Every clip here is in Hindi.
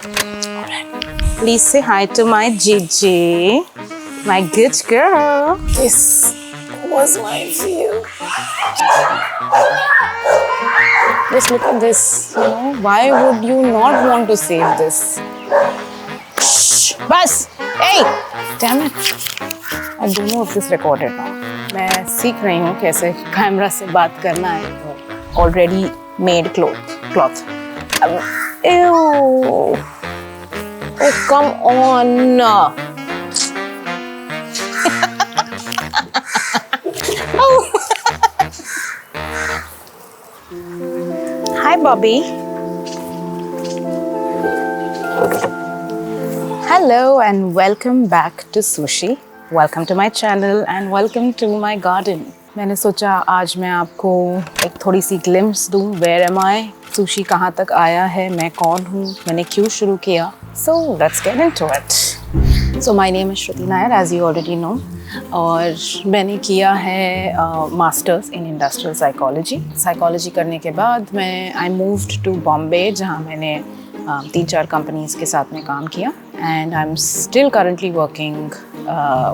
Please say hi to my Gigi, my good girl. This was my view. Just look at this, you know. Why would you not want to save this? Shh, bus! Hey! Damn it. I don't know if this recorded now. मैं सीख रही हूँ कैसे कैमरा से बात करना है. Already made cloth. Ew! Oh, come on! Oh. Hi, Bobby. Hello and welcome back to Sushi. Welcome to my channel and welcome to my garden. मैंने सोचा आज मैं आपको एक थोड़ी सी ग्लिम्स दूँ. Where am I? सुशी कहाँ तक आया है, मैं कौन हूँ, मैंने क्यों शुरू किया. So let's get into it. So my name is Shruti Nair, as you already know. और मैंने किया है मास्टर्स इन इंडस्ट्रियल साइकोलॉजी करने के बाद मैं आई मूव्ड टू बॉम्बे, जहाँ मैंने 3-4 कंपनीज के साथ में काम किया. And I am still currently working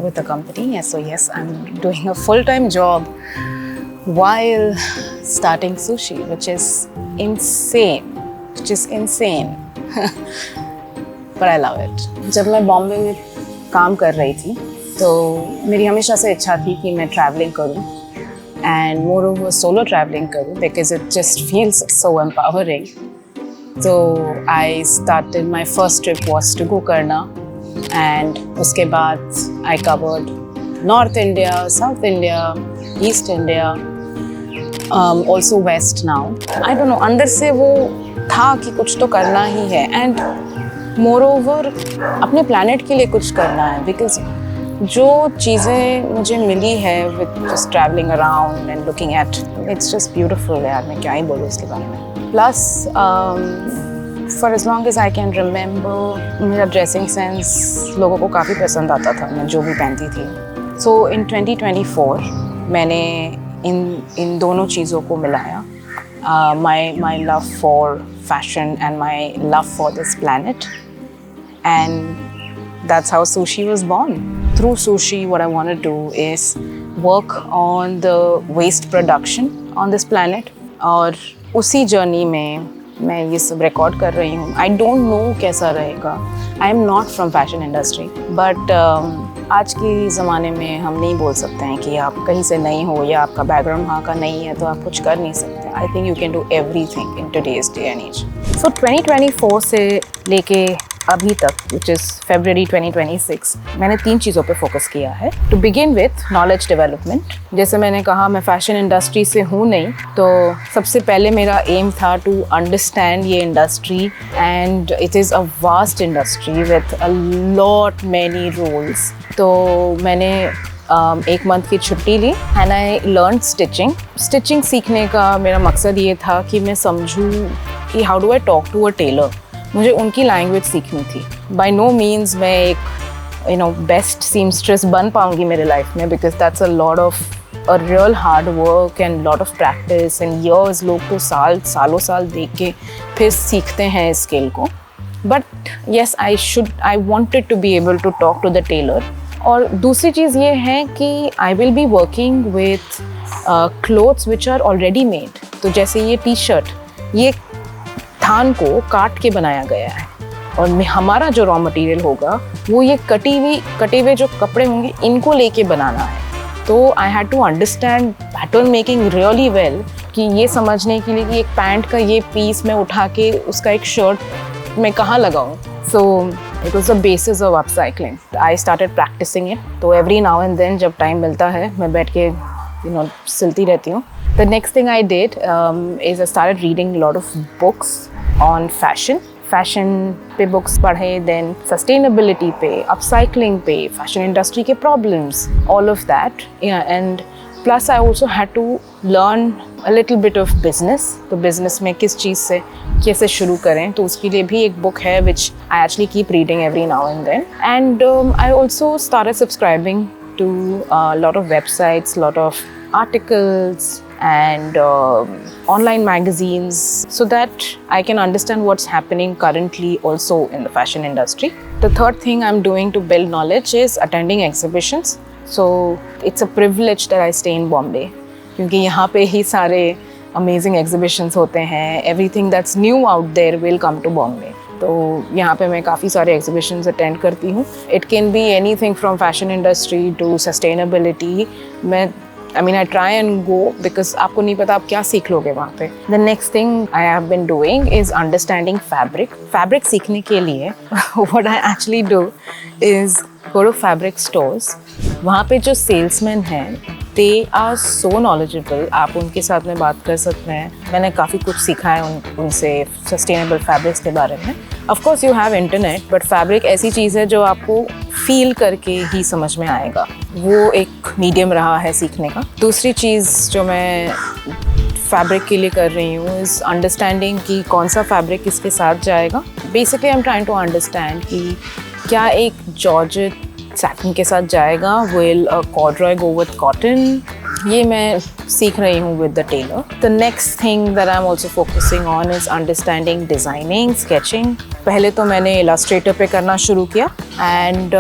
with a company. So yes, I'm doing a full-time job while starting sushi, which is insane. But I love it. जब मैं बॉम्बे में काम कर रही थी तो मेरी हमेशा से इच्छा थी कि मैं ट्रैवलिंग करूं and moreover solo traveling करूं because it just feels so empowering. So I started, my first trip was to Gokarna. And उसके बाद I covered North India, South India, East India, also West now. I don't know, अंदर से वो था कि कुछ तो करना ही है. And moreover अपने planet के लिए कुछ करना है because जो चीज़ें मुझे मिली है with just traveling around and looking at, it's just beautiful यार. मैं क्या ही बोलूँ इसके बारे में. Plus for as long as I can remember, मेरा ड्रेसिंग सेंस लोगों को काफ़ी पसंद आता था, मैं जो भी पहनती थी. So in 2024 मैंने इन दोनों चीज़ों को मिलाया. My love for fashion and my love for this planet, and that's how sushi was born. Through sushi, what I want to do is work on the waste production on this planet. और उसी जर्नी में मैं ये सब रिकॉर्ड कर रही हूँ. आई डोंट नो कैसा रहेगा. I am not from fashion industry, but आज के ज़माने में हम नहीं बोल सकते हैं कि आप कहीं से नहीं हो या आपका बैकग्राउंड वहाँ का नहीं है तो आप कुछ कर नहीं सकते. I think you can do everything in today's day and age. So 2024 से लेके अभी तक, विच इज़ February 2026, मैंने 3 चीज़ों पे फोकस किया है. To begin with knowledge development. जैसे मैंने कहा, मैं फैशन इंडस्ट्री से हूँ नहीं, तो सबसे पहले मेरा एम था टू अंडरस्टैंड ये industry. And it is a vast industry with a lot many roles. तो मैंने 1 मंथ की छुट्टी ली एंड आई लर्न स्टिचिंग सीखने का मेरा मकसद ये था कि मैं समझूँ कि how do I talk to a tailor. मुझे उनकी लैंग्वेज सीखनी थी. बाय नो मीन्स मैं एक बेस्ट सीमस्ट्रेस बन पाऊँगी मेरे लाइफ में, because that's a lot of a real hard work and lot of practice and years. लोग तो सालों साल देख के फिर सीखते हैं इस स्किल को. But yes, I wanted to be able to talk to the tailor. और दूसरी चीज़ ये है कि I will be working with clothes which are already made. तो जैसे ये टी-शर्ट, ये धान को काट के बनाया गया है और हमारा जो रॉ मटेरियल होगा वो ये कटे हुए जो कपड़े होंगे इनको लेके बनाना है. तो I had to understand pattern making really well, कि ये समझने के लिए कि एक पैंट का ये पीस मैं उठा के उसका एक शर्ट मैं कहाँ लगाऊँ. So it was the basis of upcycling. I started practicing it. तो एवरी नाउ एंड देन जब टाइम मिलता है मैं बैठ के सिलती रहती हूँ. The next thing I did is I started reading a lot of books on fashion पे books पढ़े, then sustainability पे, upcycling पे, fashion industry के problems, all of that. Yeah, and plus I also had to learn a little bit of business. तो business में किस चीज़ से कैसे शुरू करें, तो उसके लिए भी एक book है which I actually keep reading every now and then. And I also started subscribing to a lot of websites, lot of articles, and online magazines so that I can understand what's happening currently also in the fashion industry. The third thing I'm doing to build knowledge is attending exhibitions. So it's a privilege that I stay in Bombay क्योंकि यहाँ पे ही सारे amazing exhibitions होते हैं. Everything that's new out there will come to Bombay. तो यहाँ पे मैं काफ़ी सारे एग्जीबिशंस अटेंड करती हूँ. It can be anything from fashion industry to sustainability. I try and go because आपको नहीं पता आप क्या सीख लोगे वहाँ पे. The next thing I have been doing is understanding fabric. Fabric सीखने के लिए what I actually do is go to fabric stores. वहाँ पे जो सेल्समैन हैं they are so knowledgeable. आप उनके साथ में बात कर सकते हैं. मैंने काफ़ी कुछ सीखा है उनसे सस्टेनेबल फैब्रिक्स के बारे में. Of course you have internet, but fabric ऐसी चीज़ है जो आपको फील करके ही समझ में आएगा. वो एक मीडियम रहा है सीखने का. दूसरी चीज़ जो मैं फैब्रिक के लिए कर रही हूँ इज़ अंडरस्टैंडिंग कि कौन सा फैब्रिक किसके साथ जाएगा. Basically I am trying to understand कि क्या एक जॉर्जेट सैटिन के साथ जाएगा, will corduroy go with cotton. ये मैं सीख रही हूँ with the tailor. The next thing that I am also focusing on is understanding designing, sketching. पहले तो मैंने इलस्ट्रेटर पे करना शुरू किया and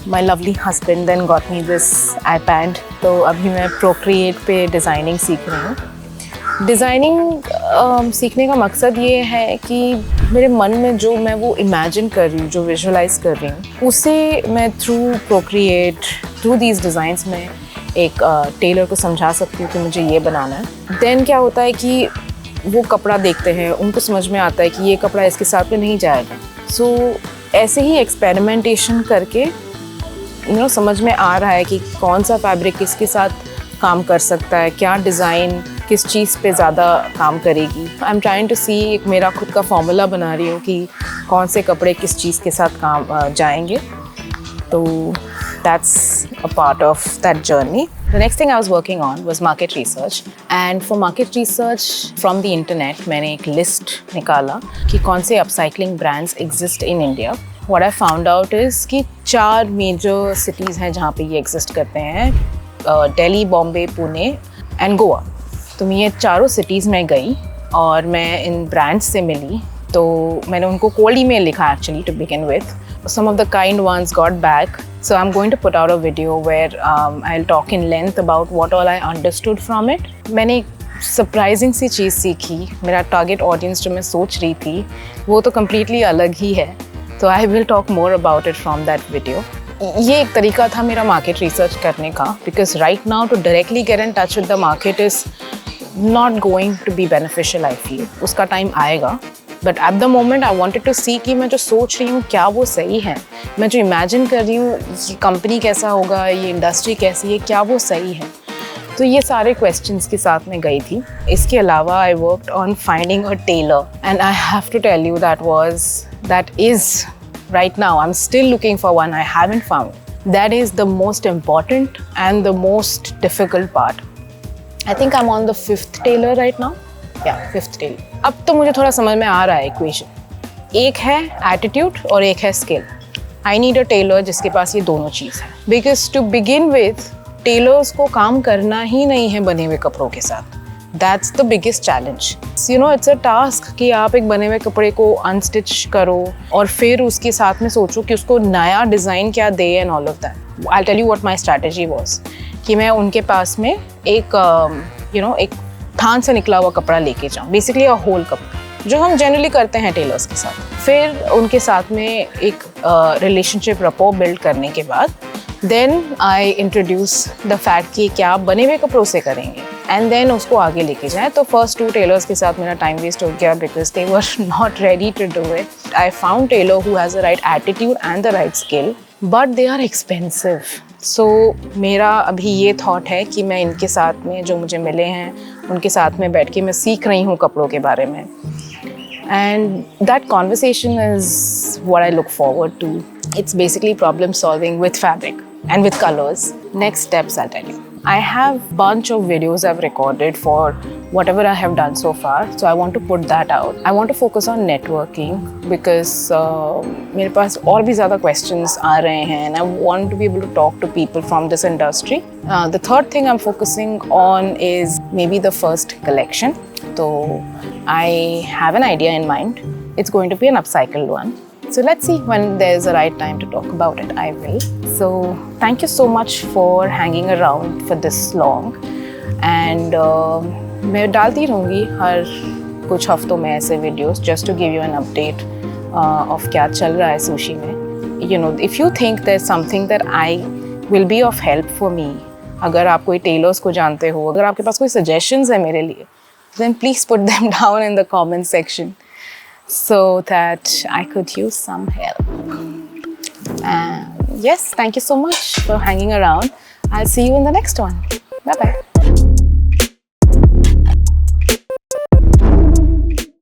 my lovely husband then got me this iPad. तो अभी मैं प्रोक्रिएट पे डिज़ाइनिंग सीख रही हूँ. डिज़ाइनिंग सीखने का मकसद ये है कि मेरे मन में जो मैं वो इमेजिन कर रही हूँ, जो विजुअलाइज कर रही हूँ, उसे मैं through Procreate, through these designs में एक टेलर को समझा सकती हूँ कि मुझे ये बनाना है. देन क्या होता है कि वो कपड़ा देखते हैं, उनको समझ में आता है कि ये कपड़ा इसके साथ में नहीं जाएगा. सो ऐसे ही एक्सपेरिमेंटेशन करके समझ में आ रहा है कि कौन सा फैब्रिक किसके साथ काम कर सकता है, क्या डिज़ाइन किस चीज़ पे ज़्यादा काम करेगी. आई एम ट्राइंग टू सी, एक मेरा खुद का फॉर्मूला बना रही हूँ कि कौन से कपड़े किस चीज़ के साथ काम जाएंगे. तो that's a part of that journey. The next thing I was working on was market research, and for market research from the internet मैंने एक list निकाला कि कौन से upcycling brands exist in India. What I found out is कि 4 major cities हैं जहाँ पे ये exist करते हैं, दिल्ली, बॉम्बे, पुणे एंड गोवा. तो मैं ये चारों सिटीज़ में गई और मैं इन ब्रांड्स से मिली. तो मैंने उनको कोल्ड ईमेल लिखा actually to begin with. Some of the kind ones got back. So I'm going to put out a video where I'll talk in length about what all I understood from it. मैंने एक सरप्राइजिंग सी चीज़ सीखी. मेरा टारगेट ऑडियंस जो मैं सोच रही थी वो तो कम्प्लीटली अलग ही है. तो I will talk more about it from that video. ये एक तरीका था मेरा मार्केट रिसर्च करने का, because right now to directly get in touch with the market is not going to be beneficial. I feel उसका टाइम आएगा, but at the moment I wanted to see कि मैं जो सोच रही हूँ क्या वो सही है. मैं जो इमेजिन कर रही हूँ ये कंपनी कैसा होगा, ये इंडस्ट्री कैसी है, क्या वो सही है. तो ये सारे क्वेश्चंस के साथ में गई थी. इसके अलावा I worked on finding a tailor, and I have to tell you that is right now I'm still looking for one. I haven't found. That is the most important and the most difficult part. I think I'm on the 5th tailor right now. Yeah, 5th tailor. अब तो मुझे थोड़ा समझ में आ रहा है इक्वेशन. एक है एटीट्यूड और एक है skill. I need a tailor जिसके पास ये दोनों चीज़ है. Because to begin with, tailors को काम करना ही नहीं है बने हुए कपड़ों के साथ. That's the biggest challenge. You know, it's a task कि आप एक बने हुए कपड़े को अनस्टिच करो और फिर उसके साथ में सोचो कि उसको नया डिज़ाइन क्या दे and all of that. I'll tell you what my strategy was. कि मैं उनके पास में एक एक थान से निकला हुआ कपड़ा लेके जाऊँ, बेसिकली अ होल कपड़ा, जो हम जनरली करते हैं टेलर्स के साथ. फिर उनके साथ में एक रिलेशनशिप रपो बिल्ड करने के बाद then I introduce the fact कि क्या आप बने हुए कपड़ों से करेंगे, एंड देन उसको आगे लेके जाएं. तो फर्स्ट 2 टेलर्स के साथ मेरा टाइम वेस्ट हो गया because they were not ready to do it. I found tailor who has the right attitude and the right skill, but they are expensive. So मेरा अभी ये थॉट है कि मैं इनके साथ में जो मुझे मिले हैं उनके साथ में बैठ के मैं सीख रही हूँ कपड़ों के बारे में. And that conversation is what I look forward to. It's basically problem solving with fabric and with colors. Next steps I'll tell you. I have bunch of videos I've recorded for whatever I have done so far. So I want to put that out. I want to focus on networking because मेरे पास और भी ज़्यादा questions आ रहे हैं and I want to be able to talk to people from this industry. The third thing I'm focusing on is maybe the first collection. So I have an idea in mind. It's going to be an upcycled one. So let's see when there's a right time to talk about it, I will. So thank you so much for hanging around for this long. And मैं डालती रहूँगी हर कुछ हफ्तों में ऐसे videos just to give you an update of क्या चल रहा है sushi में. You know, if you think there's something that I will be of help for me, अगर आप कोई tailors को जानते हो, अगर आपके पास कोई suggestions है मेरे लिए, then please put them down in the comment section so that I could use some help. And yes, thank you so much for hanging around. I'll see you in the next one. Bye bye.